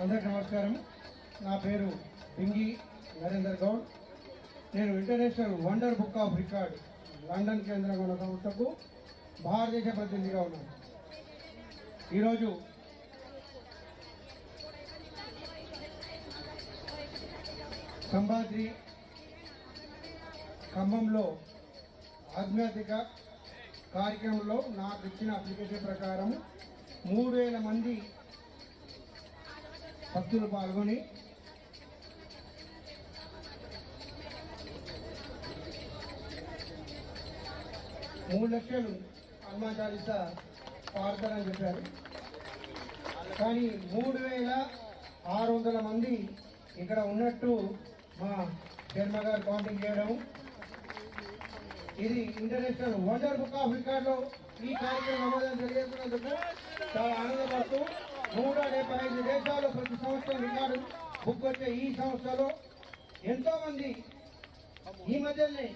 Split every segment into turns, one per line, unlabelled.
అందరికీ నమస్కారం. నా పేరు పింగి నరేందర్ గౌడ్. నేను international wonder book of record London కేంద్రంగా ఉన్న సంస్థకు భారతదేశ ప్రతినిధిగా ఉన్నాను. ఈరోజు సంబాద్రి ఖమ్మంలో ఆధ్యాత్మిక కార్యక్రమంలో నాకు ఇచ్చిన అప్లికేషన్ ప్రకారం 3000 మంది భక్తులు పాల్గొని $3 లక్షలు హనుమాన్ చాలీసా పాడతారని చెప్పారు. కానీ 3600 మంది ఇక్కడ ఉన్నట్టు మా శర్మ గారు కౌంటింగ్ చేయడం, ఇది ఇంటర్నేషనల్ వండర్ బుక్ ఆఫ్ రికార్డులో ఈ కార్యక్రమం నమోదం తెలియజేస్తున్నందుకు చాలా ఆనందపడుతూ 175 దేశాల్లో ప్రతి సంవత్సరం రికార్డు బుక్ వచ్చే ఈ సంస్థలో ఎంతో మంది ఈ మధ్యనే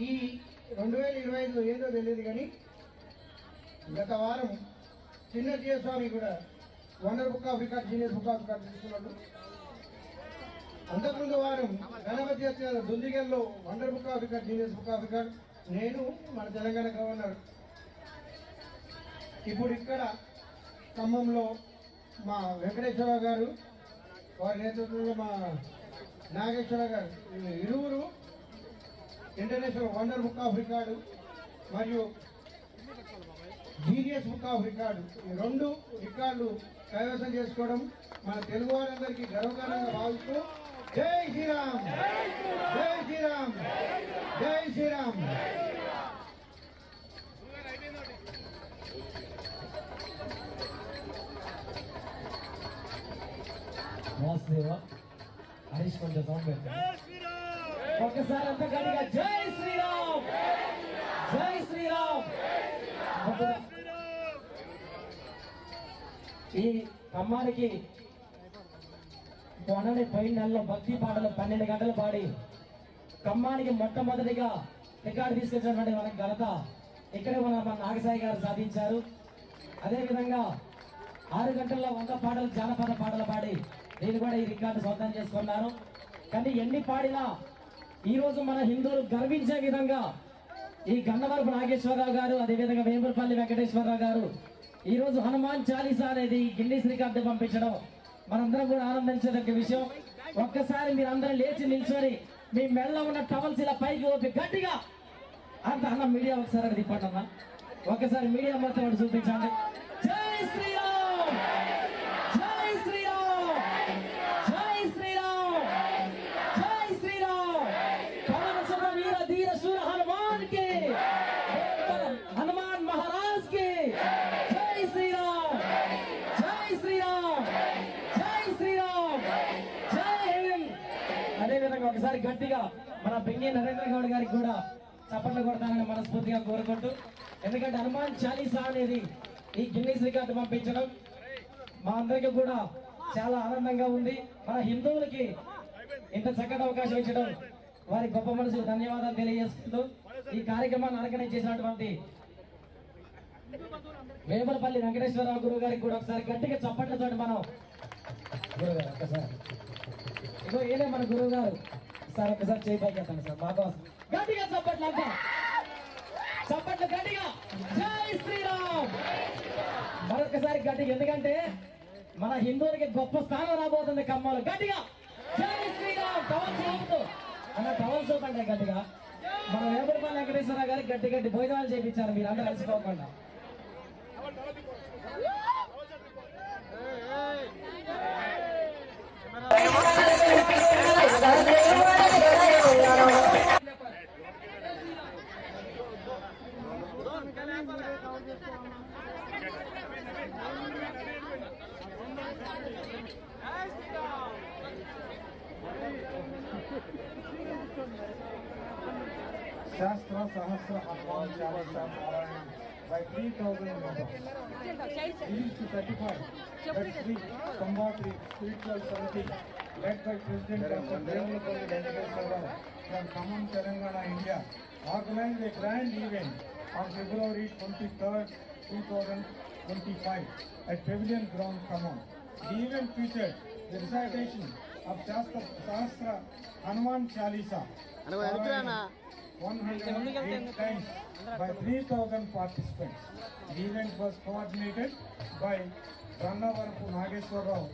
ఈ 2025లో ఏదో తెలియదు కానీ గత వారం చిన్న స్వామి కూడా wonder book of record genius book of record తీసుకున్నాడు. అంతకుముందు వారం గణపతి దుందిగల్లో wonder book of record genius book of record నేను మన తెలంగాణ గవర్నర్. ఇప్పుడు ఇక్కడ ఖమ్మంలో మా వెంకటేశ్వరరావు గారు, వారి నేతృత్వంలో మా నాగేశ్వరరావు గారు, ఇరువురు international wonder book of record మరియు జీనియస్ బుక్ ఆఫ్ రికార్డు ఈ 2 రికార్డులు కైవసం చేసుకోవడం మన తెలుగు వారందరికీ గర్వకారణంగా భావిస్తూ జై శ్రీరామ్, జై శ్రీరామ్, జై శ్రీరామ్.
హరీష్ కొంచెం సౌండ్ పెట్టారు. ఒకసారి అంత గట్టిగా జై శ్రీరామ్, జై శ్రీరామ్. ఈ ఖమ్మానికి మొన్నటి పోయిన నెలలో భక్తి పాటలు 12 గంటలు పాడి ఖమ్మానికి మొట్టమొదటిగా రికార్డు తీసుకొచ్చినటువంటి మన ఘనత ఇక్కడే మన నాగసాయి గారు సాధించారు. అదేవిధంగా 6 గంటల్లో 100 పాటలు జానపద పాటలు పాడి నేను కూడా ఈ రికార్డు సొంతం చేసుకున్నాను. కానీ ఎన్ని పాడినా ఈరోజు మన హిందువులు గర్వించే విధంగా ఈ గన్నవరపు నాగేశ్వరరావు గారు, అదేవిధంగా వేంపల్లి వెంకటేశ్వరరావు గారు ఈరోజు హనుమాన్ చాలీసా అనేది గిన్నీస్ రికార్డు పంపించడం మనందరం కూడా ఆనందించదగ్గ విషయం. ఒక్కసారి మీరు అందరూ లేచి నిల్చొని మీ మెడలో ఉన్న టవల్స్ ఇలా పైకి ఊపి గట్టిగా అంత అన్న మీడియా ఒకసారి అది తిప్పండి అన్న, ఒక్కసారి మీడియా మొత్తం చూపించండి. జై శ్రీరామ్, జై శ్రీరామ్, జై శ్రీరామ్, జై శ్రీరామ్. పవన సుర వీర ధీర శూర హనుమాన్ కి, హనుమాన్ మహారాజ్ కి జై శ్రీరామ్, జై శ్రీరామ్, జై శ్రీరామ్, జై హింద్. అదేవిధంగా ఒకసారి గట్టిగా మన పింగి నరేంద్ర గౌడ్ గారికి కూడా చప్పట్లు కొడతానని మనస్ఫూర్తిగా కోరుకుంటూ, ఎందుకంటే హనుమాన్ చాలీసా అనేది ఈ గిన్నీస్ రికార్డు పంపించడం మా అందరికీ కూడా చాలా ఆనందంగా ఉంది. మన హిందువులకి ఇంత చక్కటి అవకాశం ఇచ్చడం వారి గొప్ప మనసుకు ధన్యవాదాలు తెలియజేసుకుంటూ ఈ కార్యక్రమాన్ని ఆర్గనైజ్ చేసినటువంటి వేమలపల్లి వెంకటేశ్వరరావు గురువు గారికి కూడా ఒకసారి గట్టిగా చప్పట్లతో మనం గురుగారు ఒక్కసారి ఇగో ఏదే మన గురువు గారు సార్ ఒకసారి చేయి పైకి ఎత్తండి సార్ మా కోసం గట్టిగా చప్పట్లు అంతా చప్పట్లు గట్టిగా జై శ్రీరామ్. మరొకసారి గట్టిగా, ఎందుకంటే మన హిందువులకి గొప్ప స్థానం రాబోతుంది ఖమ్మంలో. గట్టిగా జై శ్రీరామ్. టవల్ చూపుతూ అన్న టవల్ చూపండి గట్టిగా. మన వేమలపల్లి వెంకటేశ్వరరావు గారికి గట్టి గట్టి భోజనాలు చేయించారు మీరు అందరూ కలిసిపోకుండా.
Shastra Sahasra Hanuman Chalisa Parayana by 3,000 members. Released to 35. That's the Sambatri Spiritual Society led by President Dr. Devulapalli Venkateswara from Khammam, Telangana, India, organized a grand event on February 23rd, 2025 at Pavilion Ground, Khammam.
The event featured the recitation of Shastra Hanuman Chalisa 108 times by 3,000 participants. The event was coordinated by Rannavarapu Nageshwar Rao,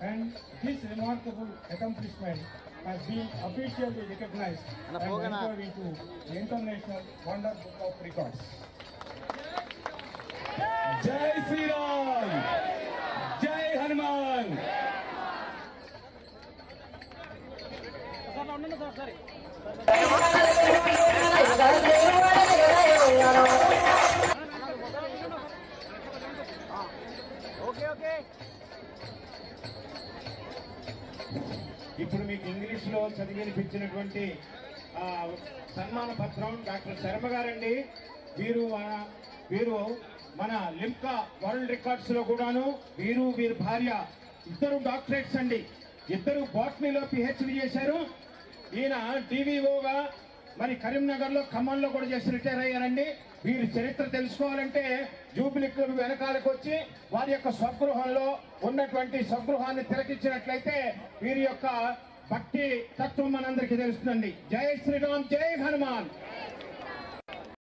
and this remarkable accomplishment has been officially recognized and entered into the International Wonder Book of Records.
జై శ్రీరామ్, జై హనుమాన్. ఇప్పుడు మీకు English లో చదివినిపించినటువంటి సన్మాన పత్రం doctor Sharma గారండి. వీరు మన లిమ్కా వరల్డ్ రికార్డ్స్ లో కూడాను వీరి భార్య ఇద్దరు డాక్టరేట్స్ అండి. ఇద్దరు బాటనీలో పిహెచ్డి చేశారు. ఈయన డివిఓగా మరి కరీంనగర్ లో ఖమ్మంలో కూడా చేసి రిటైర్ అయ్యారండి. వీరి చరిత్ర తెలుసుకోవాలంటే జూబిలీ క్లబ్ వెనకాలకు వచ్చి వారి యొక్క స్వగృహంలో ఉన్నటువంటి స్వగృహాన్ని తిలకించినట్లయితే వీరి యొక్క భక్తి తత్వం మనందరికీ తెలుస్తుందండి. జై శ్రీరామ్, జై హనుమాన్.